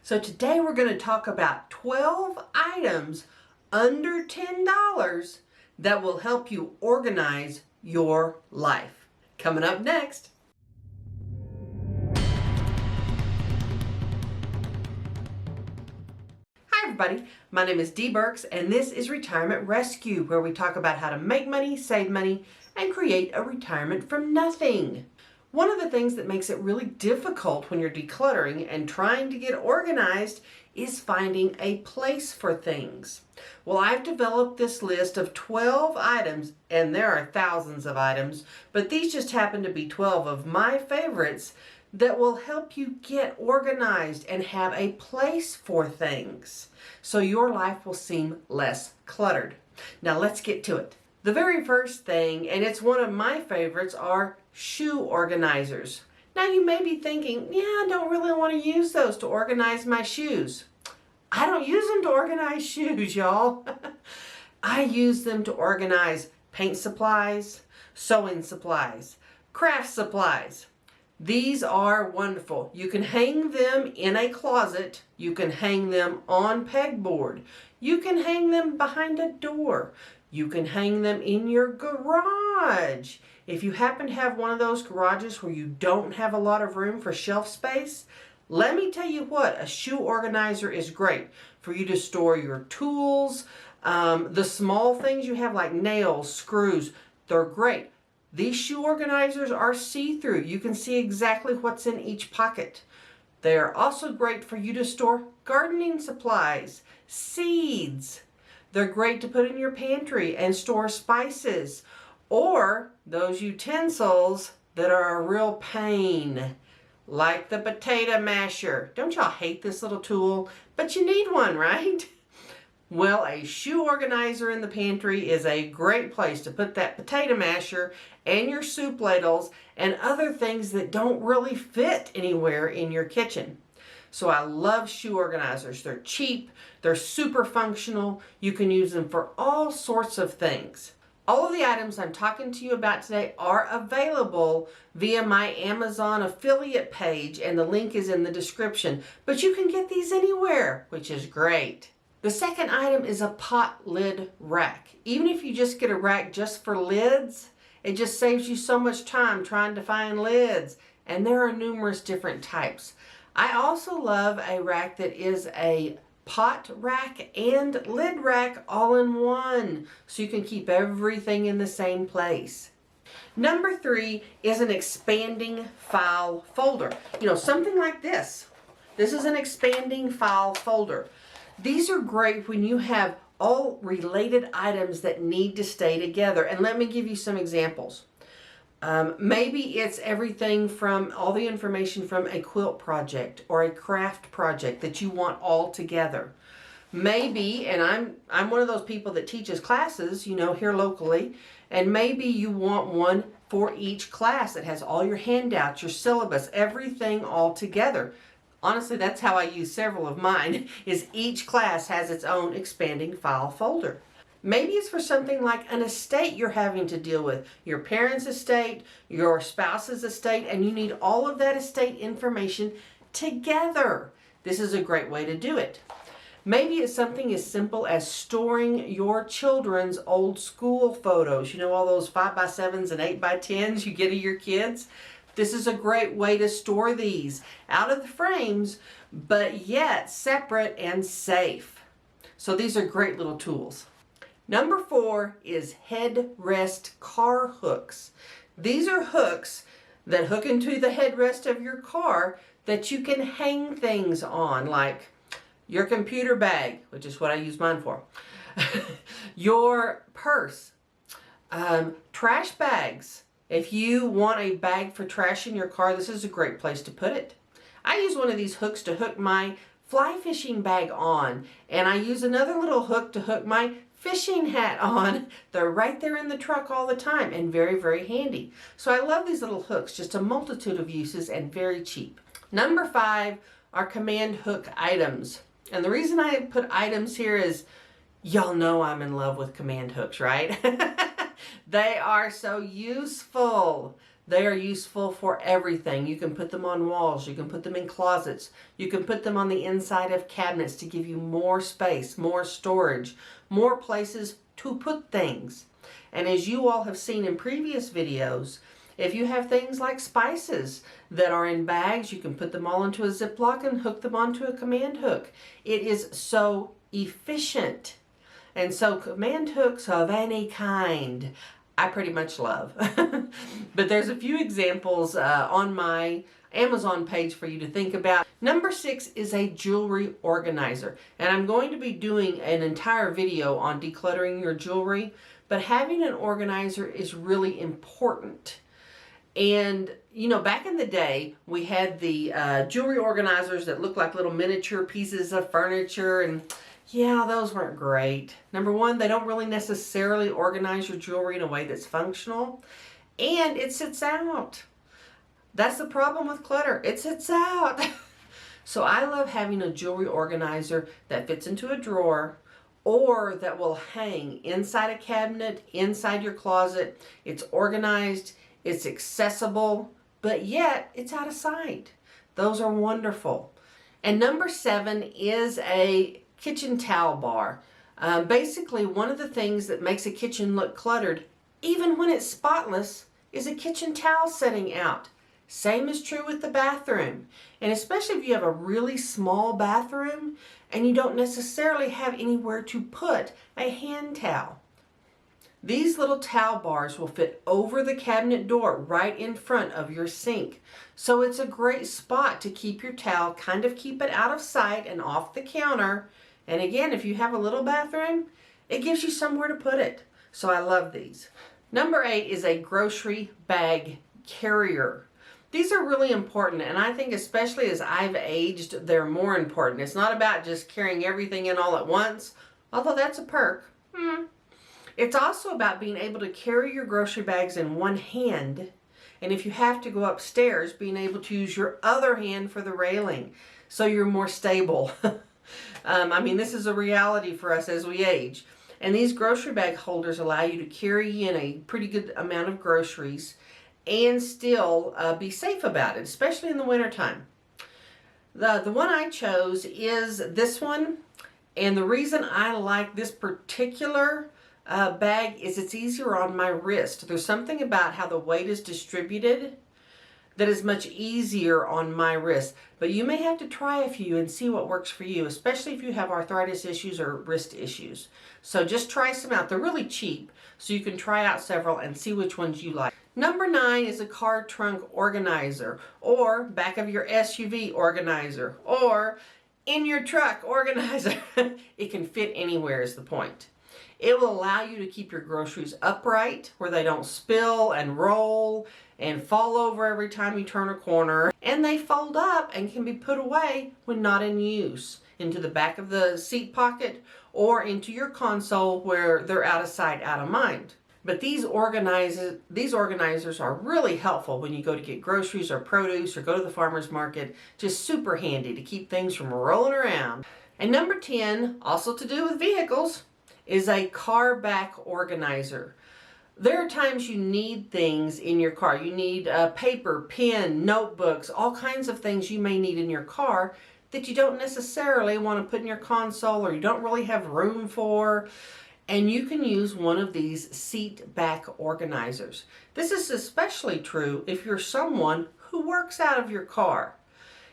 So today we're going to talk about 12 items under $10 that will help you organize your life. Coming up next. Hi everybody, my name is Dee Burks and this is Retirement Rescue, where we talk about how to make money, save money, and create a retirement from nothing. One of the things that makes it really difficult when you're decluttering and trying to get organized is finding a place for things. Well, I've developed this list of 12 items, and there are thousands of items, but these just happen to be 12 of my favorites that will help you get organized and have a place for things so your life will seem less cluttered. Now let's get to it. The very first thing, and it's one of my favorites, are shoe organizers. Now you may be thinking, yeah, I don't really want to use those to organize my shoes. I don't use them to organize shoes, y'all. I use them to organize paint supplies, sewing supplies, craft supplies. These are wonderful. You can hang them in a closet. You can hang them on pegboard. You can hang them behind a door. You can hang them in your garage. If you happen to have one of those garages where you don't have a lot of room for shelf space, let me tell you what, a shoe organizer is great for you to store your tools, the small things you have like nails, screws, they're great. These shoe organizers are see-through. You can see exactly what's in each pocket. They are also great for you to store gardening supplies, seeds. They're great to put in your pantry and store spices, or those utensils that are a real pain, like the potato masher. Don't y'all hate this little tool? But you need one, right? Well, a shoe organizer in the pantry is a great place to put that potato masher and your soup ladles and other things that don't really fit anywhere in your kitchen. So I love shoe organizers. They're cheap, they're super functional, you can use them for all sorts of things. All of the items I'm talking to you about today are available via my Amazon affiliate page, and the link is in the description. But you can get these anywhere, which is great. The second item is a pot lid rack. Even if you just get a rack just for lids, it just saves you so much time trying to find lids. And there are numerous different types. I also love a rack that is a pot rack and lid rack all in one, so you can keep everything in the same place. Number 3 is an expanding file folder. You know, something like this. This is an expanding file folder. These are great when you have all related items that need to stay together. And let me give you some examples. Maybe it's everything from all the information from a quilt project or a craft project that you want all together. Maybe, and I'm one of those people that teaches classes, you know, here locally, and maybe you want one for each class that has all your handouts, your syllabus, everything all together. Honestly, that's how I use several of mine, is each class has its own expanding file folder. Maybe it's for something like an estate you're having to deal with, your parents' estate, your spouse's estate, and you need all of that estate information together. This is a great way to do it. Maybe it's something as simple as storing your children's old school photos. You know, all those 5x7s and 8x10s you get of your kids? This is a great way to store these out of the frames, but yet separate and safe. So these are great little tools. Number 4 is headrest car hooks. These are hooks that hook into the headrest of your car that you can hang things on, like your computer bag, which is what I use mine for, your purse, trash bags. If you want a bag for trash in your car, this is a great place to put it. I use one of these hooks to hook my fly fishing bag on, and I use another little hook to hook my fishing hat on. They're right there in the truck all the time and very, very handy. So I love these little hooks, just a multitude of uses and very cheap. Number 5 are command hook items. And the reason I put items here is y'all know I'm in love with command hooks, right? They are so useful. They are useful for everything. You can put them on walls. You can put them in closets. You can put them on the inside of cabinets to give you more space, more storage, more places to put things. And as you all have seen in previous videos, if you have things like spices that are in bags, you can put them all into a Ziploc and hook them onto a command hook. It is so efficient. And so command hooks of any kind, I pretty much love. But there's a few examples on my Amazon page for you to think about. Number 6 is a jewelry organizer. And I'm going to be doing an entire video on decluttering your jewelry, but having an organizer is really important. And, you know, back in the day, we had the jewelry organizers that looked like little miniature pieces of furniture, and yeah, those weren't great. Number one, they don't really necessarily organize your jewelry in a way that's functional, and it sits out. That's the problem with clutter. It sits out. So I love having a jewelry organizer that fits into a drawer or that will hang inside a cabinet, inside your closet. It's organized, it's accessible, but yet it's out of sight. Those are wonderful. And number 7 is a kitchen towel bar. Basically, one of the things that makes a kitchen look cluttered, even when it's spotless, is a kitchen towel sitting out. Same is true with the bathroom. And especially if you have a really small bathroom and you don't necessarily have anywhere to put a hand towel. These little towel bars will fit over the cabinet door right in front of your sink. So it's a great spot to keep your towel, kind of keep it out of sight and off the counter. And again, if you have a little bathroom, it gives you somewhere to put it. So I love these. Number 8 is a grocery bag carrier. These are really important, and I think especially as I've aged, they're more important. It's not about just carrying everything in all at once, although that's a perk. It's also about being able to carry your grocery bags in one hand, and if you have to go upstairs, being able to use your other hand for the railing so you're more stable. I mean, this is a reality for us as we age. And these grocery bag holders allow you to carry in a pretty good amount of groceries and still be safe about it, especially in the wintertime. The one I chose is this one, and the reason I like this particular bag is it's easier on my wrist. There's something about how the weight is distributed that is much easier on my wrist. But you may have to try a few and see what works for you, especially if you have arthritis issues or wrist issues. So just try some out. They're really cheap, so you can try out several and see which ones you like. Number 9 is a car trunk organizer, or back of your SUV organizer, or in your truck organizer. It can fit anywhere is the point. It will allow you to keep your groceries upright where they don't spill and roll and fall over every time you turn a corner. And they fold up and can be put away when not in use, into the back of the seat pocket or into your console where they're out of sight, out of mind. But these organizers are really helpful when you go to get groceries or produce or go to the farmer's market. Just super handy to keep things from rolling around. And number 10, also to do with vehicles, is a car back organizer. There are times you need things in your car. You need paper, pen, notebooks, all kinds of things you may need in your car that you don't necessarily want to put in your console or you don't really have room for. And you can use one of these seat back organizers. This is especially true if you're someone who works out of your car.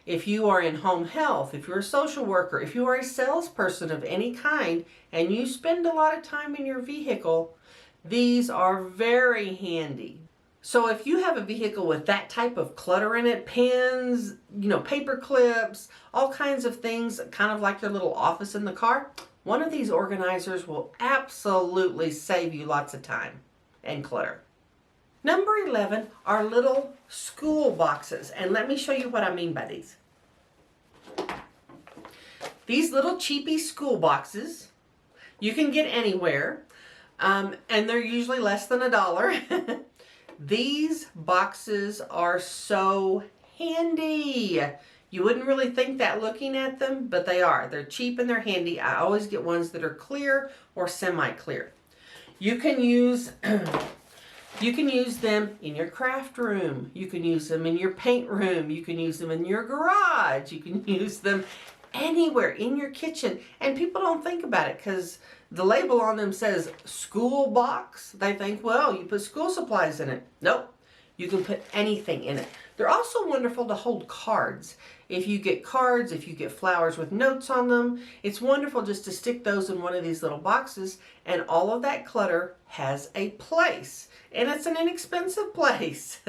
If you are in home health, if you're a social worker, if you are a salesperson of any kind, and you spend a lot of time in your vehicle, these are very handy. So if you have a vehicle with that type of clutter in it, pens, paper clips, all kinds of things, kind of like your little office in the car, one of these organizers will absolutely save you lots of time and clutter. Number 11 are little school boxes, and let me show you what I mean by these. These little cheapy school boxes you can get anywhere, and they're usually less than $1. These boxes are so handy. You wouldn't really think that looking at them, but they are. They're cheap and they're handy. I always get ones that are clear or semi-clear. You can use You can use them in your craft room. You can use them in your paint room. You can use them in your garage. You can use them anywhere in your kitchen. And people don't think about it because the label on them says school box. They think, well, you put school supplies in it. Nope. You can put anything in it. They're also wonderful to hold cards. If you get cards, if you get flowers with notes on them, it's wonderful just to stick those in one of these little boxes, and all of that clutter has a place. And it's an inexpensive place.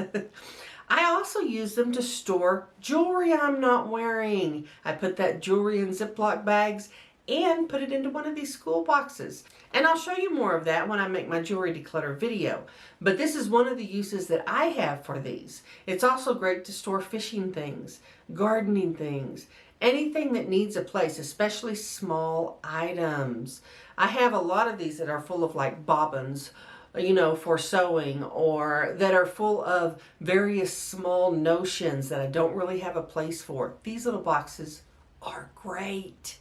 I also use them to store jewelry I'm not wearing. I put that jewelry in Ziploc bags and put it into one of these school boxes. And I'll show you more of that when I make my jewelry declutter video. But this is one of the uses that I have for these. It's also great to store fishing things, gardening things, anything that needs a place, especially small items. I have a lot of these that are full of like bobbins, you know, for sewing, or that are full of various small notions that I don't really have a place for. These little boxes are great.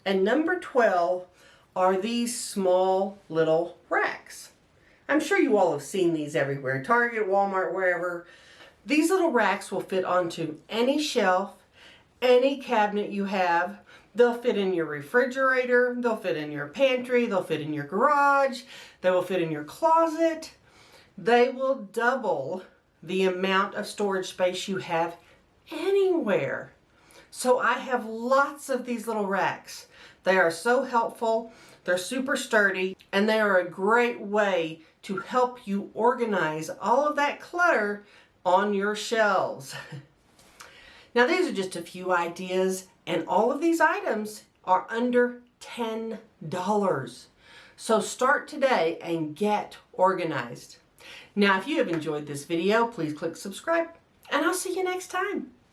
And number 12 are these small little racks. I'm sure you all have seen these everywhere, Target, Walmart, wherever. These little racks will fit onto any shelf, any cabinet you have. They'll fit in your refrigerator, they'll fit in your pantry, they'll fit in your garage, they will fit in your closet. They will double the amount of storage space you have anywhere. So I have lots of these little racks. They are so helpful, they're super sturdy, and they are a great way to help you organize all of that clutter on your shelves. Now these are just a few ideas, and all of these items are under $10. So start today and get organized. Now if you have enjoyed this video, please click subscribe, and I'll see you next time.